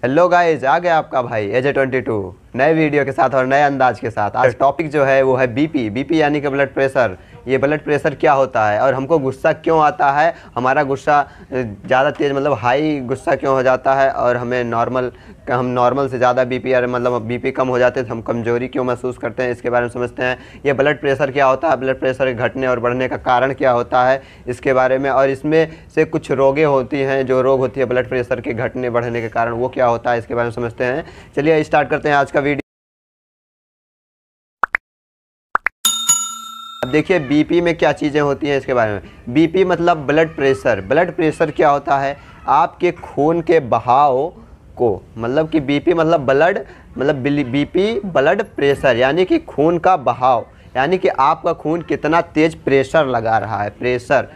Hello guys, आ गया आपका भाई AJ22 नए वीडियो के साथ और नए अंदाज के साथ। आज टॉपिक जो है वो है बीपी यानी कि ब्लड प्रेशर। ये ब्लड प्रेशर क्या होता है और हमको गुस्सा क्यों आता है, हमारा गुस्सा ज़्यादा तेज़ मतलब हाई गुस्सा क्यों हो जाता है और हम नॉर्मल से ज़्यादा बीपी और मतलब बीपी कम हो जाते हैं तो हम कमज़ोरी क्यों महसूस करते हैं, इसके बारे में समझते हैं। ये ब्लड प्रेशर क्या होता है, ब्लड प्रेशर घटने और बढ़ने का कारण क्या होता है इसके बारे में, और इसमें से कुछ रोगें होती हैं, जो रोग होती है ब्लड प्रेशर के घटने बढ़ने के कारण वो क्या होता है इसके बारे में समझते हैं। चलिए स्टार्ट करते हैं आज का वीडियो। अब देखिए बीपी में क्या चीज़ें होती हैं इसके बारे में। बीपी मतलब ब्लड प्रेशर। ब्लड प्रेशर क्या होता है, आपके खून के बहाव को, मतलब कि बीपी मतलब ब्लड, मतलब बीपी ब्लड प्रेशर यानी कि खून का बहाव, यानी कि आपका खून कितना तेज प्रेशर लगा रहा है, प्रेशर।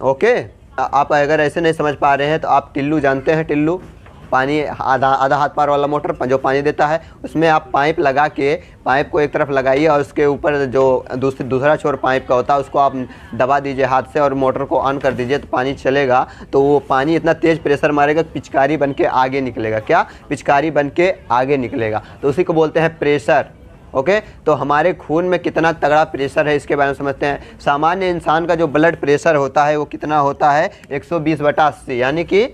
ओके, आप अगर ऐसे नहीं समझ पा रहे हैं तो आप टिल्लू जानते हैं, टिल्लू पानी आधा हाथ पार वाला मोटर जो पानी देता है, उसमें आप पाइप लगा के पाइप को एक तरफ लगाइए और उसके ऊपर जो दूसरा छोर पाइप का होता है उसको आप दबा दीजिए हाथ से और मोटर को ऑन कर दीजिए तो पानी चलेगा। तो वो पानी इतना तेज़ प्रेशर मारेगा पिचकारी बन के आगे निकलेगा। क्या? पिचकारी बन के आगे निकलेगा, तो उसी को बोलते हैं प्रेशर। ओके, तो हमारे खून में कितना तगड़ा प्रेशर है इसके बारे में समझते हैं। सामान्य इंसान का जो ब्लड प्रेशर होता है वो कितना होता है, 120/80, यानी कि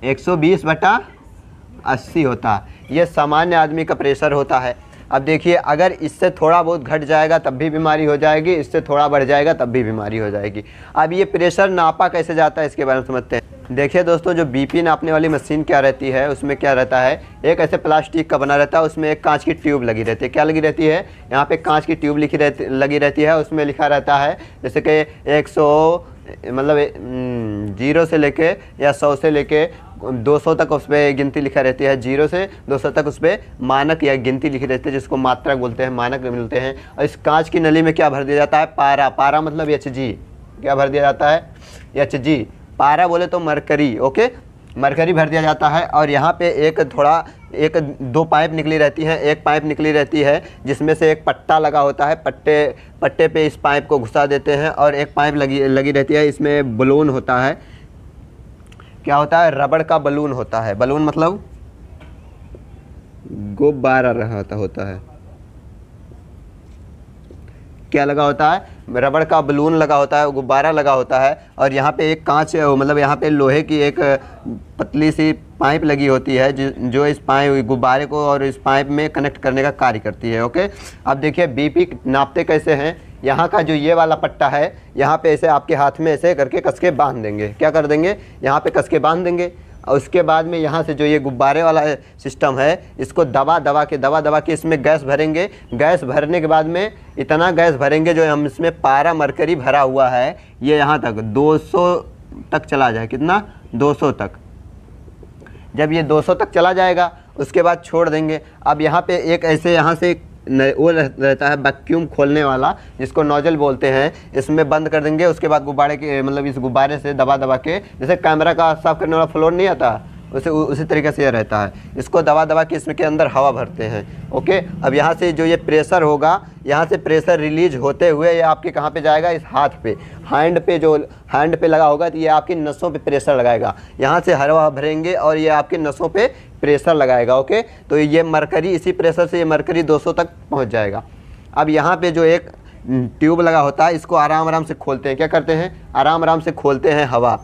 120/80 होता है। ये सामान्य आदमी का प्रेशर होता है। अब देखिए, अगर इससे थोड़ा बहुत घट जाएगा तब भी बीमारी हो जाएगी, इससे थोड़ा बढ़ जाएगा तब भी बीमारी हो जाएगी। अब ये प्रेशर नापा कैसे जाता है इसके बारे में समझते हैं। देखिए दोस्तों, जो बीपी नापने वाली मशीन क्या रहती है, उसमें क्या रहता है, एक ऐसे प्लास्टिक का बना रहता है, उसमें एक कांच की ट्यूब लगी रहती है। क्या लगी रहती है? यहाँ पे कांच की ट्यूब लगी रहती है। उसमें लिखा रहता है जैसे कि 0 से लेके या 100 से लेके 200 तक उस पर गिनती लिखा रहती है। 0 से 200 तक उस पर मानक या गिनती लिखी रहती है, जिसको मात्रक बोलते हैं, मानक मिलते हैं। और इस कांच की नली में क्या भर दिया जाता है, पारा मतलब Hg। क्या भर दिया जाता है? Hg। पारा बोले तो मरकरी। ओके, मरकरी भर दिया जाता है। और यहाँ पे दो पाइप निकली रहती हैं। एक पाइप निकली रहती है जिसमें से एक पट्टा लगा होता है, पट्टे पे इस पाइप को घुसा देते हैं। और एक पाइप लगी रहती है, इसमें बलून होता है। क्या होता है? रबड़ का बलून होता है। बलून मतलब गुब्बारा होता है। क्या लगा होता है? रबड़ का बलून लगा होता है, गुब्बारा लगा होता है। और यहाँ पे एक कांच, मतलब यहाँ पे लोहे की एक पतली सी पाइप लगी होती है जो इस गुब्बारे को और इस पाइप में कनेक्ट करने का कार्य करती है। ओके, अब देखिए बीपी नापते कैसे हैं। यहाँ का जो ये वाला पट्टा है, यहाँ पे ऐसे आपके हाथ में ऐसे करके कस के बांध देंगे। क्या कर देंगे? यहाँ पे कस के बांध देंगे। और उसके बाद में यहाँ से जो ये गुब्बारे वाला सिस्टम है, इसको दबा दबा के इसमें गैस भरेंगे। गैस भरने के बाद में इतना गैस भरेंगे जो हम इसमें पारा मरकरी भरा हुआ है, ये यहाँ तक 200 तक चला जाए। कितना? 200 तक। जब ये 200 तक चला जाएगा उसके बाद छोड़ देंगे। अब यहाँ पे एक ऐसे यहाँ से वो रहता है वैक्यूम खोलने वाला, जिसको नोजल बोलते हैं, इसमें बंद कर देंगे। उसके बाद गुब्बारे के मतलब इस गुब्बारे से दबा के, जैसे कैमरा का साफ करने वाला फ्लोर नहीं आता, उसी तरीके से ये रहता है। इसको दबा के इसके अंदर हवा भरते हैं। ओके, अब यहाँ से जो ये प्रेशर होगा, यहाँ से प्रेशर रिलीज होते हुए ये आपके कहाँ पे जाएगा, इस हाथ पे, हैंड पे लगा होगा तो ये आपकी नसों पे प्रेशर लगाएगा। यहाँ से हवा भरेंगे और ये आपके नसों पे प्रेशर लगाएगा। ओके, तो ये मरकरी, इसी प्रेशर से ये मरकरी 200 तक पहुँच जाएगा। अब यहाँ पे जो एक ट्यूब लगा होता है, इसको आराम से खोलते हैं। क्या करते हैं? आराम से खोलते हैं हवा।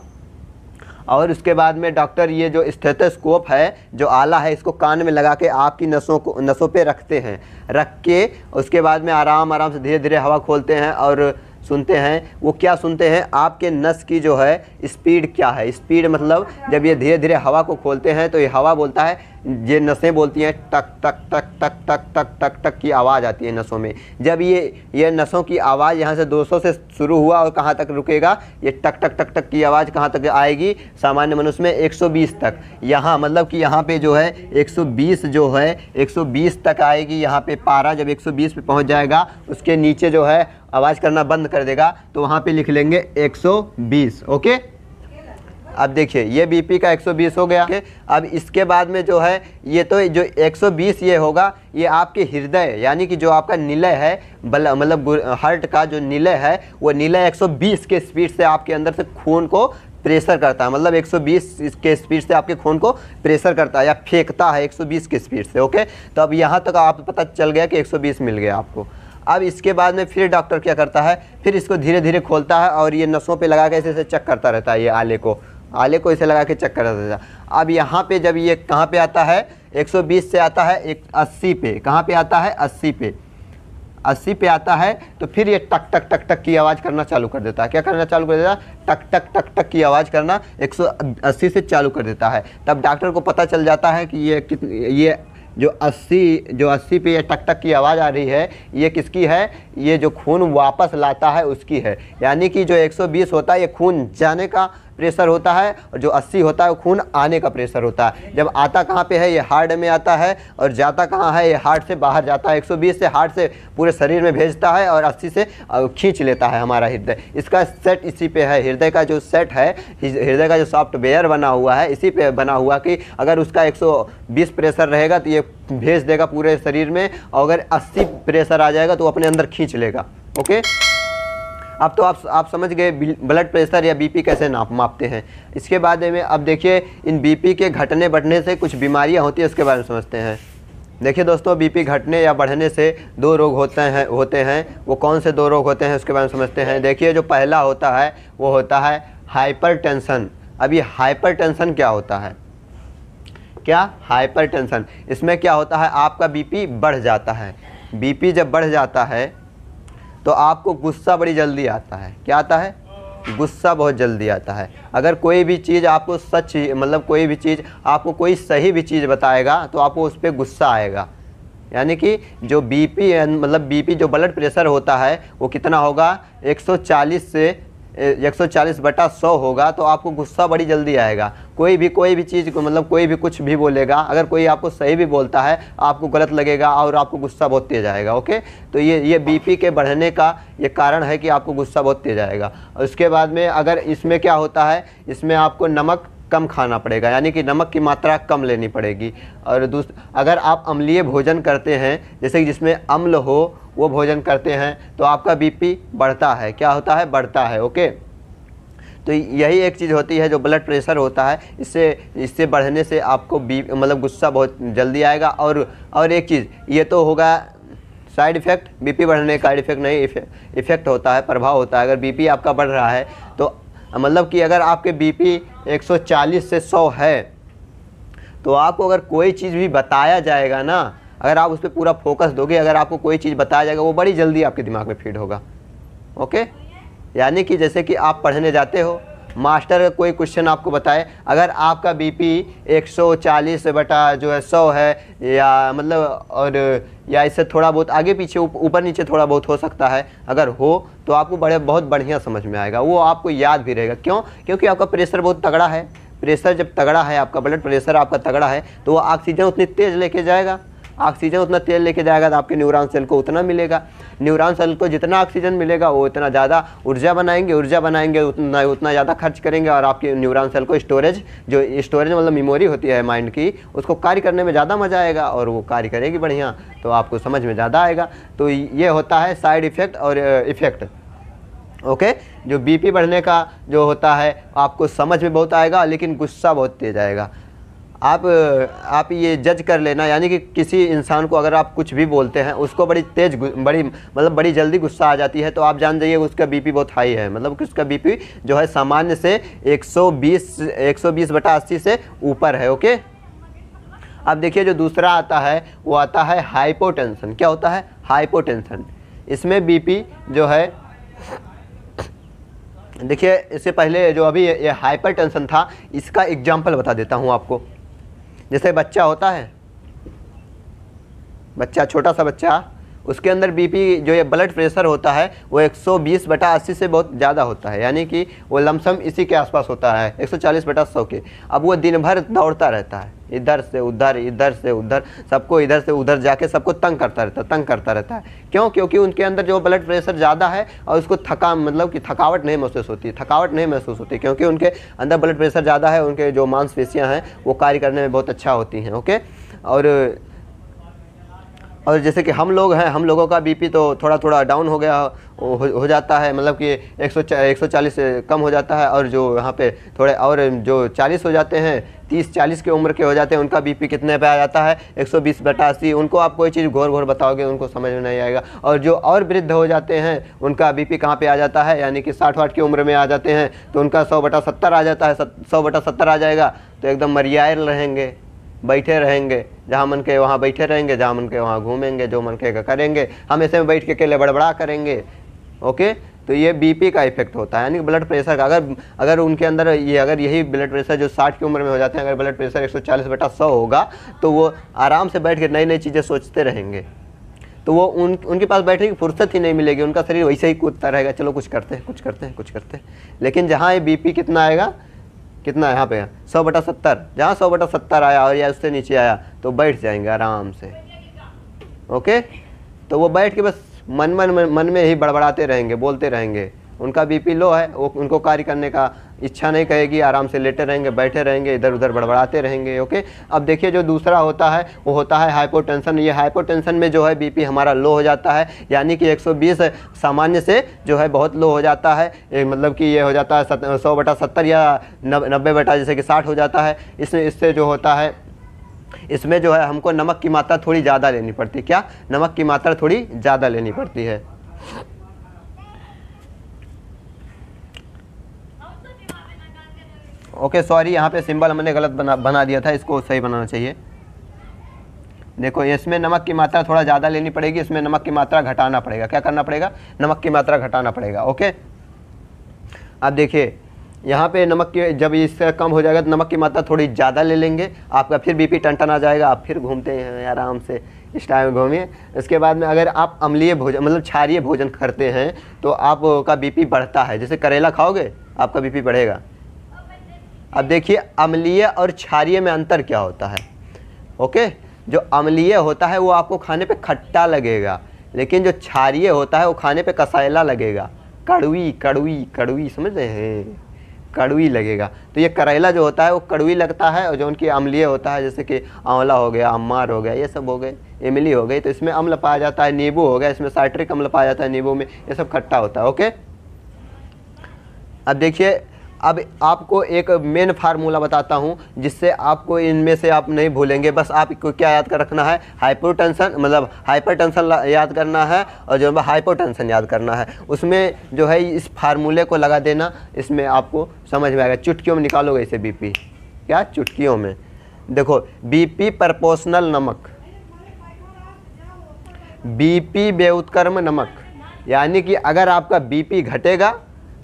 और उसके बाद में डॉक्टर ये जो स्टेथोस्कोप है, जो आला है, इसको कान में लगा के आपकी नसों पे रखते हैं। रख के उसके बाद में आराम से धीरे धीरे हवा खोलते हैं और सुनते हैं। वो क्या सुनते हैं? आपके नस की जो है स्पीड क्या है। स्पीड मतलब जब ये धीरे धीरे हवा को खोलते हैं तो ये हवा बोलता है, ये नसें बोलती हैं टक टक टक टक टक टक टक टक की आवाज़ आती है नसों में। जब ये नसों की आवाज़ यहाँ से 200 से शुरू हुआ और कहाँ तक रुकेगा, ये टक टक टक टक की आवाज़ कहाँ तक आएगी, सामान्य मनुष्य में 120 तक। यहाँ मतलब कि यहाँ पे जो है 120 तक आएगी। यहाँ पे पारा जब 120 पे पहुँच जाएगा, उसके नीचे जो है आवाज़ करना बंद कर देगा, तो वहाँ पे लिख लेंगे 120। ओके, अब देखिए ये बीपी का 120 हो गया। अब इसके बाद में जो है ये तो जो 120 ये होगा, ये आपके हृदय यानी कि जो आपका निलय है, मतलब हार्ट का जो निलय है, वो निलय 120 के स्पीड से आपके अंदर से खून को प्रेशर करता है, मतलब 120 के स्पीड से आपके खून को प्रेशर करता है या फेंकता है 120 के स्पीड से। ओके, तो अब यहाँ तक आप पता चल गया कि 120 मिल गया आपको। अब इसके बाद में फिर डॉक्टर क्या करता है, फिर इसको धीरे धीरे खोलता है और ये नसों पे लगा के ऐसे चेक करता रहता है, ये आले को इसे लगा के चेक करता रहता है। अब यहाँ पे जब ये कहाँ पे आता है, 120 से आता है 80 पे, कहाँ पे आता है 80 पे, 80 पे आता है तो फिर ये टक टक टक टक की आवाज़ करना चालू कर देता है। क्या करना चालू कर देता है, टक टक टक टक की आवाज़ करना 180 से चालू कर देता है। तब डॉक्टर को पता चल जाता है कि ये जो 80 पे ये टक टक की आवाज़ आ रही है, ये किसकी है, ये जो खून वापस लाता है उसकी है। यानी कि जो 120 होता है ये खून जाने का प्रेशर होता है और जो 80 होता है वो खून आने का प्रेशर होता है। जब आता कहाँ पे है, ये हार्ट में आता है और जाता कहाँ है, ये हार्ट से बाहर जाता है। 120 से हार्ट से पूरे शरीर में भेजता है और 80 से खींच लेता है हमारा हृदय। इसका सेट इसी पे है, हृदय का जो सेट है, हृदय का जो सॉफ्टवेयर बना हुआ है इसी पे बना हुआ कि अगर उसका 120 प्रेशर रहेगा तो ये भेज देगा पूरे शरीर में, और अगर 80 प्रेशर आ जाएगा तो वो अपने अंदर खींच लेगा। ओके, अब तो आप समझ गए ब्लड प्रेशर या बीपी कैसे मापते हैं। इसके बाद में अब देखिए इन बीपी के घटने बढ़ने से कुछ बीमारियां होती है, उसके बारे में समझते हैं। देखिए दोस्तों, बीपी घटने या बढ़ने से 2 रोग होते हैं। वो कौन से 2 रोग होते हैं उसके बारे में समझते हैं। देखिए जो पहला होता है वो होता है हाइपरटेंशन। अब ये हाइपरटेंशन क्या होता है, क्या हाइपरटेंशन, इसमें क्या होता है, आपका बीपी बढ़ जाता है। बीपी जब बढ़ जाता है तो आपको गुस्सा बड़ी जल्दी आता है। क्या आता है, गुस्सा बहुत जल्दी आता है। अगर कोई भी चीज़ आपको सच, मतलब कोई भी चीज़ आपको कोई सही भी चीज़ बताएगा तो आपको उस पर गुस्सा आएगा। यानी कि जो बीपी मतलब बीपी जो ब्लड प्रेशर होता है वो कितना होगा, 140 से 140/100 होगा, तो आपको गुस्सा बड़ी जल्दी आएगा। कोई भी चीज़ को, मतलब कोई भी कुछ भी बोलेगा, अगर कोई आपको सही भी बोलता है आपको गलत लगेगा और आपको गुस्सा बहुत तेज आएगा। ओके, तो ये बीपी के बढ़ने का ये कारण है कि आपको गुस्सा बहुत तेज आएगा। और उसके बाद में अगर इसमें क्या होता है, इसमें आपको नमक कम खाना पड़ेगा, यानी कि नमक की मात्रा कम लेनी पड़ेगी। और अगर आप अम्लीय भोजन करते हैं, जैसे कि जिसमें अम्ल हो वो भोजन करते हैं, तो आपका बीपी बढ़ता है। क्या होता है, बढ़ता है। ओके, तो यही एक चीज़ होती है जो ब्लड प्रेशर होता है, इससे बढ़ने से आपको मतलब गुस्सा बहुत जल्दी आएगा। और एक चीज़ ये तो होगा साइड इफ़ेक्ट, बीपी बढ़ने का साइड इफ़ेक्ट नहीं, इफ़ेक्ट होता है, प्रभाव होता है। अगर बीपी आपका बढ़ रहा है तो मतलब कि अगर आपके बीपी 140 से 100 है तो आपको अगर कोई चीज़ भी बताया जाएगा ना, अगर आप उस पर पूरा फोकस दोगे, अगर आपको कोई चीज़ बताया जाएगा वो बड़ी जल्दी आपके दिमाग में फीड होगा। ओके, यानी कि जैसे कि आप पढ़ने जाते हो, मास्टर कोई क्वेश्चन आपको बताए, अगर आपका बीपी 140/100 है या मतलब और या इससे थोड़ा बहुत आगे पीछे ऊपर नीचे थोड़ा बहुत हो सकता है, अगर हो तो आपको बहुत बढ़िया समझ में आएगा, वो आपको याद भी रहेगा। क्यों, क्योंकि आपका प्रेशर बहुत तगड़ा है। प्रेशर जब तगड़ा है, आपका ब्लड प्रेशर आपका तगड़ा है, तो वो ऑक्सीजन उतनी तेज़ लेके जाएगा। ऑक्सीजन उतना तेल लेके जाएगा तो आपके न्यूरॉन सेल को उतना मिलेगा। न्यूरॉन सेल को जितना ऑक्सीजन मिलेगा वो इतना ज़्यादा ऊर्जा बनाएंगे उतना ज़्यादा खर्च करेंगे, और आपके न्यूरॉन सेल को स्टोरेज मतलब मेमोरी होती है माइंड की, उसको कार्य करने में ज़्यादा मज़ा आएगा और वो कार्य करेगी बढ़िया, तो आपको समझ में ज़्यादा आएगा। तो ये होता है साइड इफ़ेक्ट और इफ़ेक्ट। ओके, जो बीपी बढ़ने का जो होता है आपको समझ में बहुत आएगा लेकिन गुस्सा बहुत तेज आएगा। आप ये जज कर लेना, यानी कि किसी इंसान को अगर आप कुछ भी बोलते हैं उसको बड़ी जल्दी गुस्सा आ जाती है, तो आप जान जाइए उसका बीपी बहुत हाई है, मतलब कि उसका बीपी जो है सामान्य से 120/80 से ऊपर है। ओके, अब देखिए जो दूसरा आता है वो आता है हाइपोटेंशन। क्या होता है, हाइपोटेंशन। इसमें बीपी जो है, देखिए इससे पहले जो अभी ये हाइपरटेंशन था, इसका एग्जाम्पल बता देता हूँ आपको। जैसे बच्चा होता है, बच्चा, छोटा सा बच्चा, उसके अंदर बीपी जो ये ब्लड प्रेशर होता है वो 120/80 से बहुत ज़्यादा होता है, यानी कि वो लमसम इसी के आसपास होता है, 140/100 के। अब वो दिन भर दौड़ता रहता है, इधर से उधर, इधर से उधर, सबको इधर से उधर जाके सबको तंग करता रहता है। क्यों, क्योंकि उनके अंदर जो ब्लड प्रेशर ज़्यादा है और उसको थकावट नहीं महसूस होती, क्योंकि उनके अंदर ब्लड प्रेशर ज़्यादा है, उनके जो मांसपेशियाँ हैं वो कार्य करने में बहुत अच्छा होती हैं। ओके, और जैसे कि हम लोग हैं, हम लोगों का बीपी तो थोड़ा थोड़ा डाउन हो गया हो जाता है, मतलब कि 140 से कम हो जाता है। और जो यहाँ पे थोड़े और जो 40 हो जाते हैं, 30-40 की उम्र के हो जाते हैं, उनका बीपी कितने पे आ जाता है 120/80। उनको आप कोई चीज़ घोर घोर बताओगे उनको समझ में नहीं आएगा। और जो और वृद्ध हो जाते हैं उनका बीपी कहाँ पे आ जाता है, यानी कि 60-60 की उम्र में आ जाते हैं, तो उनका 100/70 आ जाता है। 100/70 आ जाएगा तो एकदम मरियाए रहेंगे, बैठे रहेंगे, जहाँ मन के वहाँ बैठे रहेंगे, जहाँ मन के वहाँ घूमेंगे, जो मन के करेंगे, हमेशा में बैठ के अकेले बड़बड़ा करेंगे। ओके, तो ये बीपी का इफेक्ट होता है, यानी ब्लड प्रेशर का। अगर उनके अंदर अगर यही ब्लड प्रेशर जो 60 की उम्र में हो जाते हैं, अगर ब्लड प्रेशर 140/100 होगा तो वो आराम से बैठ के नई नई चीज़ें सोचते रहेंगे। तो वो उनके पास बैठने की फुर्सत ही नहीं मिलेगी, उनका शरीर वैसे ही कूदता रहेगा, चलो कुछ करते हैं कुछ करते हैं कुछ करते हैं। लेकिन जहाँ ये बीपी कितना आएगा, कितना यहाँ पे 100/70, जहाँ 100/70 आया और या उससे नीचे आया तो बैठ जाएंगे आराम से। ओके, तो वो बैठ के बस मन में ही बड़बड़ाते रहेंगे, बोलते रहेंगे। उनका बीपी लो है, वो उनको कार्य करने का इच्छा नहीं कहेगी, आराम से लेटे रहेंगे, बैठे रहेंगे, इधर उधर बड़बड़ाते रहेंगे। ओके, अब देखिए जो दूसरा होता है वो होता है हाइपोटेंशन। ये हाइपोटेंशन में जो है बीपी हमारा लो हो जाता है, यानी कि 120 सामान्य से जो है बहुत लो हो जाता है, मतलब कि ये हो जाता है 100/70 या 90 जैसे कि 60 हो जाता है। इससे जो होता है, इसमें जो है हमको नमक की मात्रा थोड़ी ज़्यादा लेनी पड़ती है। क्या, नमक की मात्रा थोड़ी ज़्यादा लेनी पड़ती है। ओके, सॉरी, यहाँ पे सिंबल हमने गलत बना दिया था, इसको सही बनाना चाहिए। देखो, इसमें नमक की मात्रा थोड़ा ज़्यादा लेनी पड़ेगी, इसमें नमक की मात्रा घटाना पड़ेगा। क्या करना पड़ेगा, नमक की मात्रा घटाना पड़ेगा। ओके, अब देखिए यहाँ पे नमक की जब इससे कम हो जाएगा तो नमक की मात्रा थोड़ी ज़्यादा ले लेंगे, आपका फिर बीपी टन आ जाएगा, आप फिर घूमते हैं आराम से, इस टाइम घूमिए। इसके बाद में अगर आप अम्लीय भोजन मतलब क्षारीय भोजन करते हैं तो आपका बीपी बढ़ता है। जैसे करेला खाओगे आपका बीपी बढ़ेगा। अब देखिए अम्लीय और क्षारीय में अंतर क्या होता है। ओके, जो अम्लीय होता है वो आपको खाने पे खट्टा लगेगा, लेकिन जो क्षारीय होता है वो खाने पे कसैला लगेगा, कड़वी कड़वी कड़वी, समझ रहे हैं, कड़वी लगेगा। तो ये करेला जो होता है वो कड़वी लगता है, और जो उनकी अम्लीय होता है जैसे कि आंवला हो गया, अम्मार हो गया, ये सब हो गए, इमली हो गई, तो इसमें अम्ल पाया जाता है। नींबू हो गया, इसमें साइट्रिक अम्ल पाया जाता है नींबू में, ये सब खट्टा होता है। ओके, अब देखिए, अब आपको एक मेन फार्मूला बताता हूँ जिससे आपको इनमें से आप नहीं भूलेंगे। बस आपको क्या याद कर रखना है, हाइपोटेंशन मतलब हाइपरटेंशन याद करना है, और जो है हाइपोटेंशन याद करना है। उसमें जो है इस फार्मूले को लगा देना, इसमें आपको समझ में आएगा। चुटकियों में निकालोगे इसे बीपी, क्या चुटकियों में। देखो, बीपी प्रोपोर्शनल नमक, बीपी व्युत्क्रम नमक, यानी कि अगर आपका बीपी घटेगा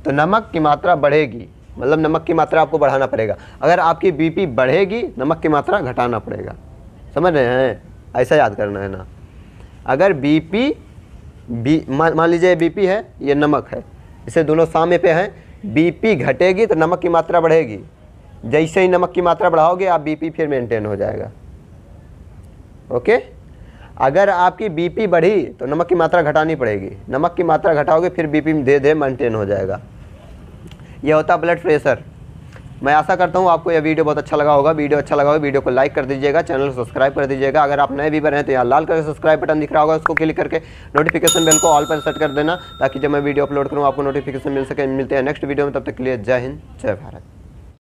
तो नमक की मात्रा बढ़ेगी, मतलब नमक की मात्रा आपको बढ़ाना पड़ेगा। अगर आपकी बीपी बढ़ेगी नमक की मात्रा घटाना पड़ेगा। समझ रहे हैं, ऐसा याद करना है ना। अगर मान लीजिए बीपी है, ये नमक है, इसे दोनों सामने पे हैं, बीपी घटेगी तो नमक की मात्रा बढ़ेगी। जैसे ही नमक की मात्रा बढ़ाओगे आप बीपी फिर मेंटेन हो जाएगा। ओके, अगर आपकी बीपी बढ़ी तो नमक की मात्रा घटानी पड़ेगी, नमक की मात्रा घटाओगे फिर बीपी धीरे धीरे मेंटेन हो जाएगा। यह होता है ब्लड प्रेशर। मैं आशा करता हूँ आपको यह वीडियो बहुत अच्छा लगा होगा। वीडियो अच्छा लगा हो वीडियो को लाइक कर दीजिएगा, चैनल को सब्सक्राइब कर दीजिएगा। अगर आप नए व्यूअर हैं तो यहाँ लाल कलर का सब्सक्राइब बटन दिख रहा होगा, उसको क्लिक करके नोटिफिकेशन बेल को ऑल पर सेट कर देना, ताकि जब मैं वीडियो अपलोड करूँ आपको नोटिफिकेशन मिल सके। मिलते हैं नेक्स्ट वीडियो में, तब तक के लिए जय हिंद, जय भारत।